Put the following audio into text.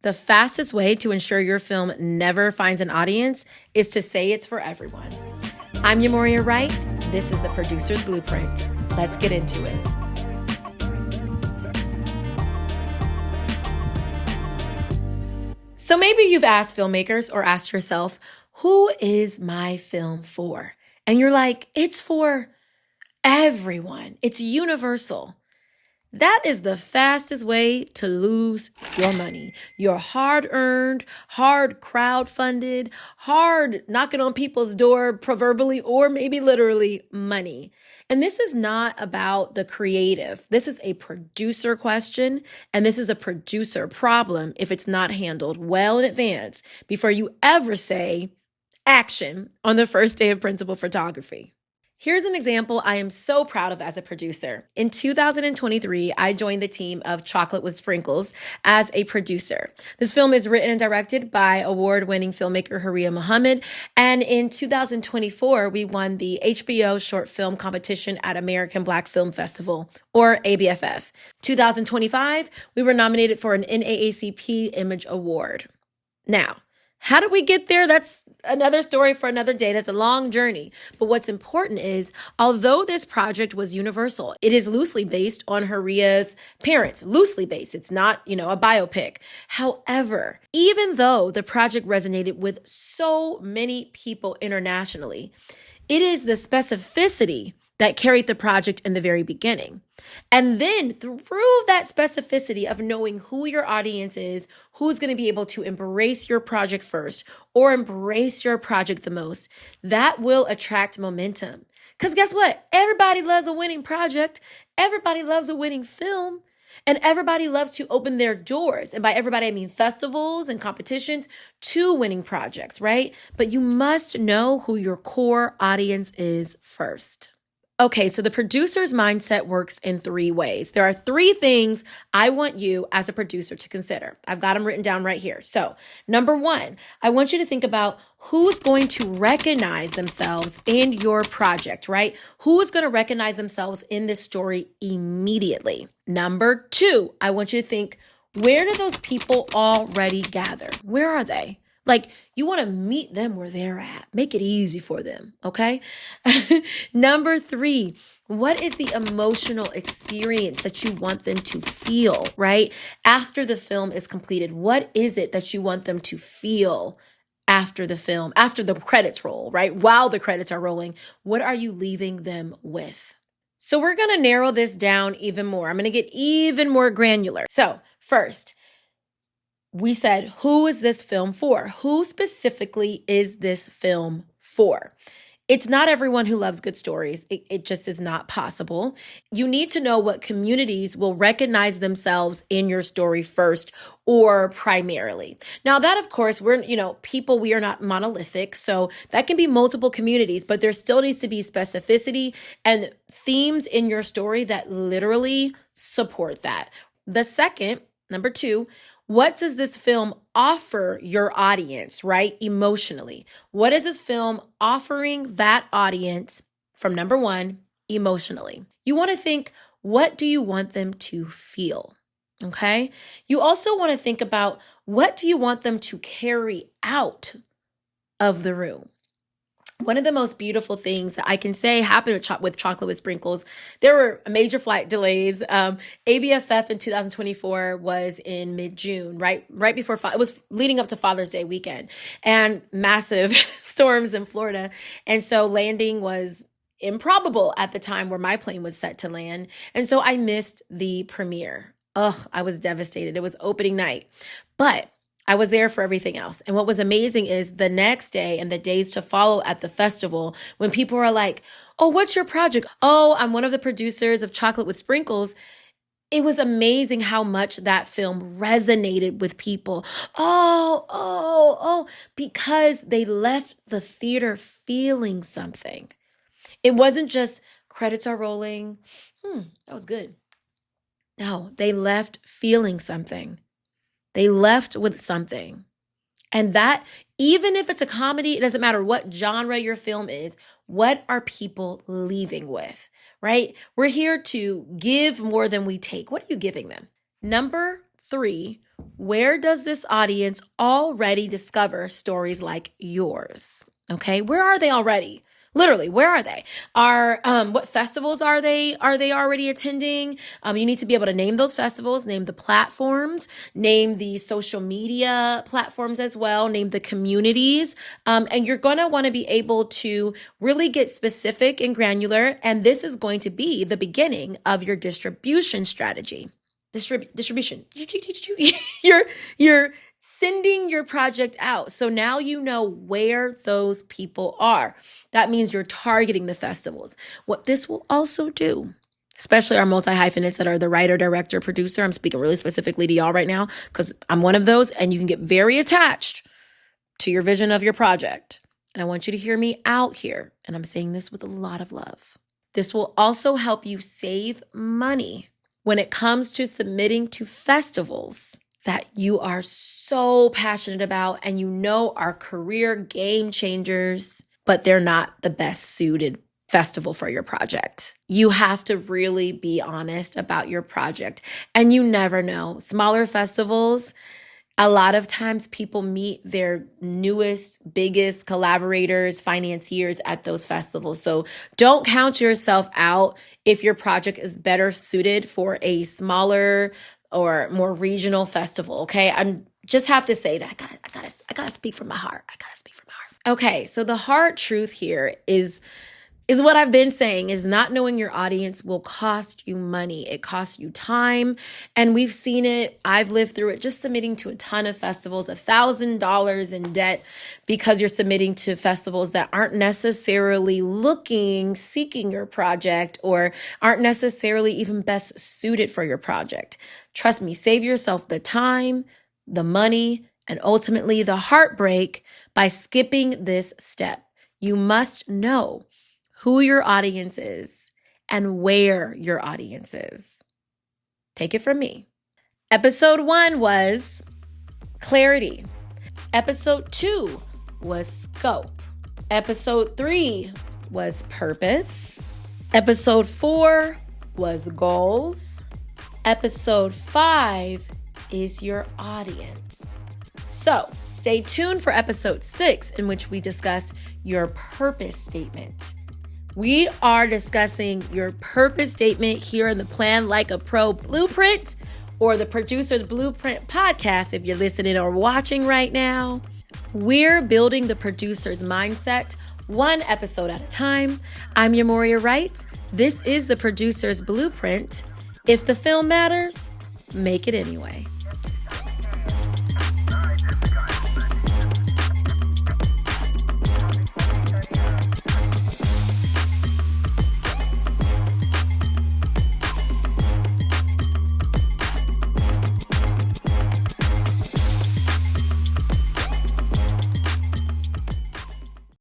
The fastest way to ensure your film never finds an audience is to say it's for everyone. I'm Yamoria Wright. This is the Producer's Blueprint. Let's get into it. So maybe you've asked filmmakers or asked yourself, who is my film for? And you're like, it's for everyone. It's universal. That is the fastest way to lose your money. Your hard-earned, hard crowd-funded, hard knocking on people's door, proverbially or maybe literally, money. And this is not about the creative. This is a producer question, and this is a producer problem if it's not handled well in advance before you ever say action on the first day of principal photography. Here's an example I am so proud of as a producer. In 2023, I joined the team of Chocolate with Sprinkles as a producer. This film is written and directed by award-winning filmmaker Haria Muhammad. And in 2024, we won the HBO short film competition at American Black Film Festival, or ABFF. 2025, we were nominated for an NAACP Image Award. Now, how did we get there? That's another story for another day. That's a long journey. But what's important is, although this project was universal, it is loosely based on Haria's parents. Loosely based. It's not, a biopic. However, even though the project resonated with so many people internationally, it is the specificity that carried the project in the very beginning. And then through that specificity of knowing who your audience is, who's going to be able to embrace your project first or embrace your project the most, that will attract momentum. Because guess what? Everybody loves a winning project. Everybody loves a winning film. And everybody loves to open their doors. And by everybody, I mean festivals and competitions to winning projects, right? But you must know who your core audience is first. Okay, so the producer's mindset works in 3 ways. There are 3 things I want you as a producer to consider. I've got them written down right here. So, number 1, I want you to think about who's going to recognize themselves in your project, right? Who is going to recognize themselves in this story immediately? Number 2, I want you to think, where do those people already gather? Where are they? Like, you want to meet them where they're at. Make it easy for them, okay? Number 3, what is the emotional experience that you want them to feel, right? After the film is completed, what is it that you want them to feel after the film, after the credits roll, right? While the credits are rolling, what are you leaving them with? So we're going to narrow this down even more. I'm going to get even more granular. So first, we said, who is this film for? Who specifically is this film for? It's not everyone who loves good stories. It just is not possible. You need to know what communities will recognize themselves in your story first or primarily. Now that, of course, we're, people, we are not monolithic. So that can be multiple communities, but there still needs to be specificity and themes in your story that literally support that. The second, number 2, what does this film offer your audience, right? Emotionally. What is this film offering that audience from number 1, emotionally? You want to think, what do you want them to feel? Okay. You also want to think about, what do you want them to carry out of the room? One of the most beautiful things that I can say happened with Chocolate with Sprinkles, there were major flight delays. ABFF in 2024 was in mid-June, right before, it was leading up to Father's Day weekend, and massive storms in Florida. And so landing was improbable at the time where my plane was set to land. And so I missed the premiere. I was devastated. It was opening night, but I was there for everything else. And what was amazing is the next day and the days to follow at the festival, when people were like, oh, what's your project? Oh, I'm one of the producers of Chocolate with Sprinkles. It was amazing how much that film resonated with people. Oh, because they left the theater feeling something. It wasn't just credits are rolling. That was good. No, they left feeling something. They left with something. And that, even if it's a comedy, it doesn't matter what genre your film is, what are people leaving with, right? We're here to give more than we take. What are you giving them? Number 3, Where does this audience already discover stories like yours? Okay, where are they already? Literally, where are they? What festivals are they already attending? You need to be able to name those festivals, name the platforms, name the social media platforms as well, name the communities. And you're going to want to be able to really get specific and granular. And this is going to be the beginning of your distribution strategy. Distribution. You're sending your project out. So now you know where those people are. That means you're targeting the festivals. What this will also do, especially our multi-hyphenates that are the writer, director, producer, I'm speaking really specifically to y'all right now because I'm one of those, and you can get very attached to your vision of your project. And I want you to hear me out here. And I'm saying this with a lot of love. This will also help you save money when it comes to submitting to festivals that you are so passionate about and you know are career game changers, but they're not the best suited festival for your project. You have to really be honest about your project. And you never know. Smaller festivals, a lot of times people meet their newest, biggest collaborators, financiers at those festivals. So don't count yourself out if your project is better suited for a smaller or more regional festival. Okay. I just have to say that I gotta speak from my heart. I gotta speak from my heart. Okay. So the hard truth here is what I've been saying is not knowing your audience will cost you money. It costs you time. And we've seen it. I've lived through it, just submitting to a ton of festivals, $1,000 in debt because you're submitting to festivals that aren't necessarily seeking your project or aren't necessarily even best suited for your project. Trust me, save yourself the time, the money, and ultimately the heartbreak by skipping this step. You must know who your audience is and where your audience is. Take it from me. Episode 1 was clarity. Episode 2 was scope. Episode 3 was purpose. Episode 4 was goals. Episode 5 is your audience. So stay tuned for episode 6, in which we discuss your purpose statement. We are discussing your purpose statement here in the Plan Like a Pro Blueprint, or the Producer's Blueprint podcast if you're listening or watching right now. We're building the producer's mindset one episode at a time. I'm Yamoria Wright. This is the Producer's Blueprint. If the film matters, make it anyway.